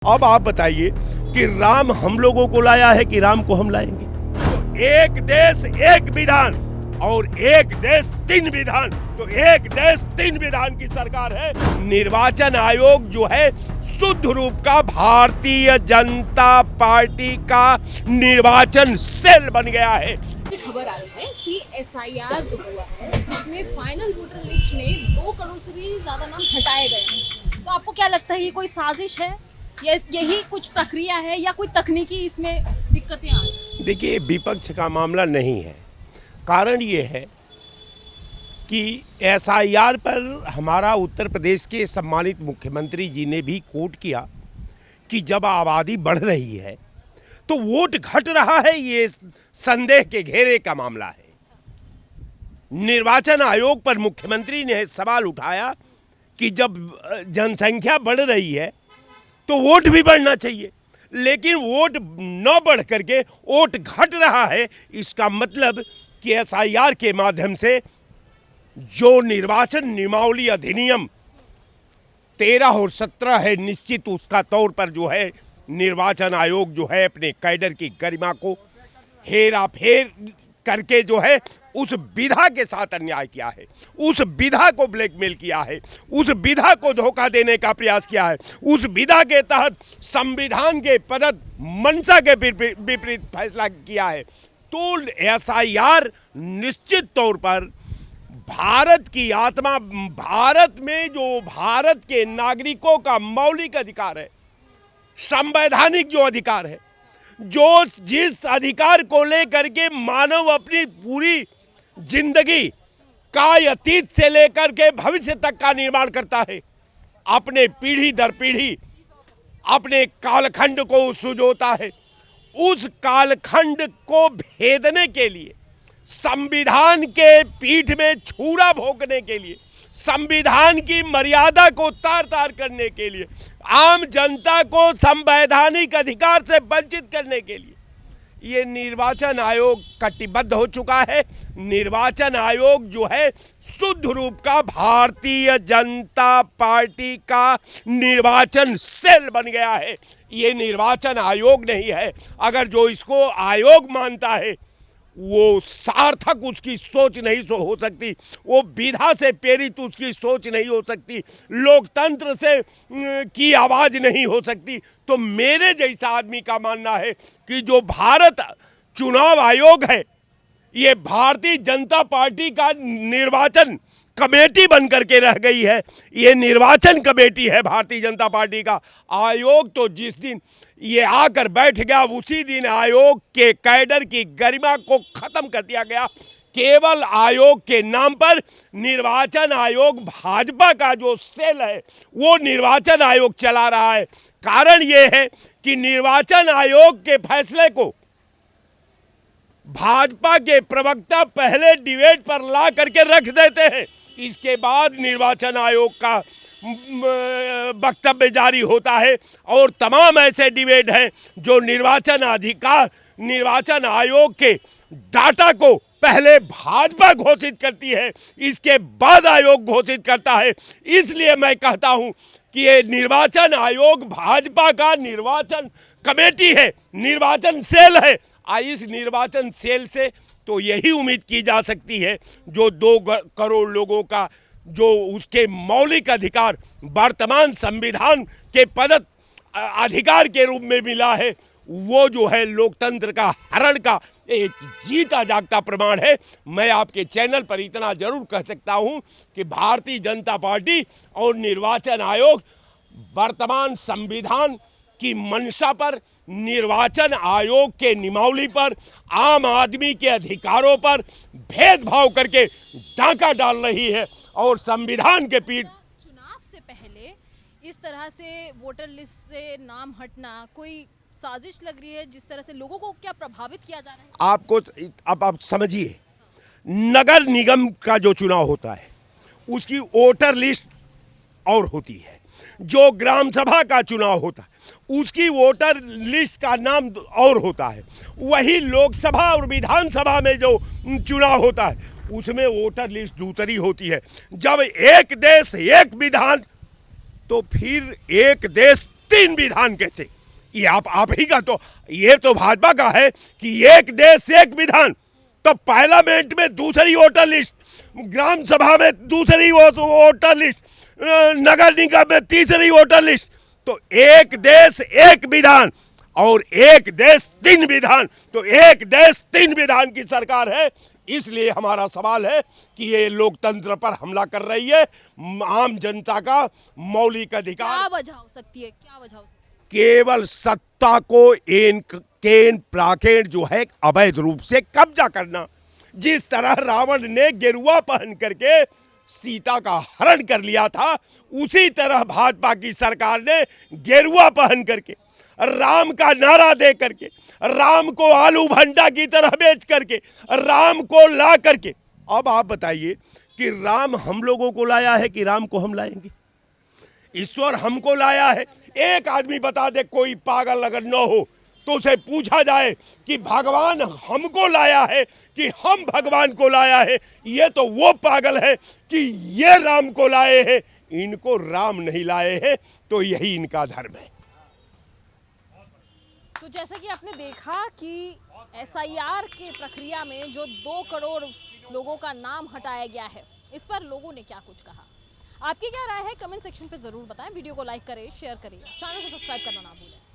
अब आप बताइए कि राम हम लोगों को लाया है कि राम को हम लाएंगे? तो एक देश एक विधान और एक देश तीन विधान, तो एक देश तीन विधान की सरकार है। निर्वाचन आयोग जो है शुद्ध रूप का भारतीय जनता पार्टी का निर्वाचन सेल बन गया है। खबर आ रही है कि एसआईआर जो हुआ है उसमें फाइनल वोटर लिस्ट में 2 करोड़ से भी ज्यादा नाम हटाए गए हैं। तो आपको क्या लगता है ये कोई साजिश है या यही कुछ प्रक्रिया है या कोई तकनीकी इसमें दिक्कतें आ रही? देखिए, विपक्ष का मामला नहीं है। कारण ये है कि एसआईआर पर हमारा उत्तर प्रदेश के सम्मानित मुख्यमंत्री जी ने भी कोट किया कि जब आबादी बढ़ रही है तो वोट घट रहा है, ये संदेह के घेरे का मामला है। निर्वाचन आयोग पर मुख्यमंत्री ने सवाल उठाया कि जब जनसंख्या बढ़ रही है तो वोट भी बढ़ना चाहिए, लेकिन वोट न बढ़ करके वोट घट रहा है। इसका मतलब कि एसआईआर के माध्यम से जो निर्वाचन नियमावली अधिनियम 13 और 17 है, निश्चित उसका तौर पर जो है निर्वाचन आयोग जो है अपने कैडर की गरिमा को हेरा फेर करके जो है उस विधा के साथ अन्याय किया है, उस विधा को ब्लैकमेल किया है, उस विधा को धोखा देने का प्रयास किया है, उस विधा के तहत संविधान के प्रदत्त मंशा के विपरीत फैसला किया है। तो एसआईआर निश्चित तौर पर भारत की आत्मा, भारत में जो भारत के नागरिकों का मौलिक अधिकार है, संवैधानिक जो अधिकार है, जो जिस अधिकार को लेकर के मानव अपनी पूरी जिंदगी का अतीत से लेकर के भविष्य तक का निर्माण करता है, अपने पीढ़ी दर पीढ़ी अपने कालखंड को सुजोता है, उस कालखंड को भेदने के लिए, संविधान के पीठ में छुरा भोंकने के लिए, संविधान की मर्यादा को तार तार करने के लिए, आम जनता को संवैधानिक अधिकार से वंचित करने के लिए ये निर्वाचन आयोग कटिबद्ध हो चुका है। निर्वाचन आयोग जो है शुद्ध रूप का भारतीय जनता पार्टी का निर्वाचन सेल बन गया है। ये निर्वाचन आयोग नहीं है। अगर जो इसको आयोग मानता है वो सार्थक उसकी सोच नहीं हो सकती, वो विधा से प्रेरित उसकी सोच नहीं हो सकती, लोकतंत्र से की आवाज़ नहीं हो सकती। तो मेरे जैसा आदमी का मानना है कि जो भारत चुनाव आयोग है ये भारतीय जनता पार्टी का निर्वाचन कमेटी बन करके रह गई है। ये निर्वाचन कमेटी है भारतीय जनता पार्टी का। आयोग तो जिस दिन ये आकर बैठ गया उसी दिन आयोग के कैडर की गरिमा को खत्म कर दिया गया। केवल आयोग के नाम पर निर्वाचन आयोग, भाजपा का जो सेल है वो निर्वाचन आयोग चला रहा है। कारण ये है कि निर्वाचन आयोग के फैसले को भाजपा के प्रवक्ता पहले डिबेट पर ला करके रख देते हैं, इसके बाद निर्वाचन आयोग का वक्तव्य जारी होता है। और तमाम ऐसे डिबेट हैं जो निर्वाचन आयोग के डाटा को पहले भाजपा घोषित करती है, इसके बाद आयोग घोषित करता है। इसलिए मैं कहता हूं कि ये निर्वाचन आयोग भाजपा का निर्वाचन कमेटी है, निर्वाचन सेल है। इस निर्वाचन सेल से तो यही उम्मीद की जा सकती है जो 2 करोड़ लोगों का जो उसके मौलिक अधिकार वर्तमान संविधान के प्रदत्त अधिकार के रूप में मिला है, वो जो है लोकतंत्र का हरण का एक जीता जागता प्रमाण है। मैं आपके चैनल पर इतना जरूर कह सकता हूं कि भारतीय जनता पार्टी और निर्वाचन आयोग वर्तमान संविधान की मंशा पर, निर्वाचन आयोग के नियमावली पर, आम आदमी के अधिकारों पर भेदभाव करके डाका डाल रही है। और संविधान के पीठ चुनाव से पहले इस तरह से वोटर लिस्ट से नाम हटना कोई साजिश लग रही है, जिस तरह से लोगों को क्या प्रभावित किया जा रहा है? आपको अब आप समझिए, नगर निगम का जो चुनाव होता है उसकी वोटर लिस्ट और होती है, जो ग्राम सभा का चुनाव होता है उसकी वोटर लिस्ट का नाम और होता है, वही लोकसभा और विधानसभा में जो चुनाव होता है उसमें वोटर लिस्ट दूसरी होती है। जब एक देश एक विधान, तो फिर एक देश तीन विधान कैसे? ये आप ही का, तो ये तो भाजपा का है कि एक देश एक विधान। तो पार्लियामेंट में दूसरी वोटर लिस्ट, ग्राम सभा में दूसरी वोटर लिस्ट, नगर निगम में तीसरी वोटर लिस्ट। तो एक देश एक विधान और एक देश तीन विधान। तो एक देश तीन विधान की सरकार है। इसलिए हमारा सवाल है कि ये लोकतंत्र पर हमला कर रही है, आम जनता का मौलिक अधिकार। क्या वजह हो सकती है, क्या वजह हो सकती है? केवल सत्ता को केन प्राकेण जो है अवैध रूप से कब्जा करना। जिस तरह रावण ने गेरुआ पहन करके सीता का हरण कर लिया था, उसी तरह भाजपा की सरकार ने गेरुआ पहन करके, राम का नारा दे करके, राम को आलू भंडा की तरह बेच करके, राम को ला करके। अब आप बताइए कि राम हम लोगों को लाया है कि राम को हम लाएंगे? ईश्वर हमको लाया है। एक आदमी बता दे, कोई पागल अगर न हो तो उसे पूछा जाए कि भगवान हमको लाया है कि हम भगवान को लाया है। ये तो वो पागल है कि ये राम को लाए हैं, इनको राम नहीं लाए हैं। तो यही इनका धर्म है। तो जैसा कि आपने देखा कि एसआईआर के प्रक्रिया में जो 2 करोड़ लोगों का नाम हटाया गया है, इस पर लोगों ने क्या कुछ कहा, आपकी क्या राय है कमेंट सेक्शन पे जरूर बताएं। वीडियो को लाइक करें, शेयर करें, चैनल को सब्सक्राइब करना ना भूलें।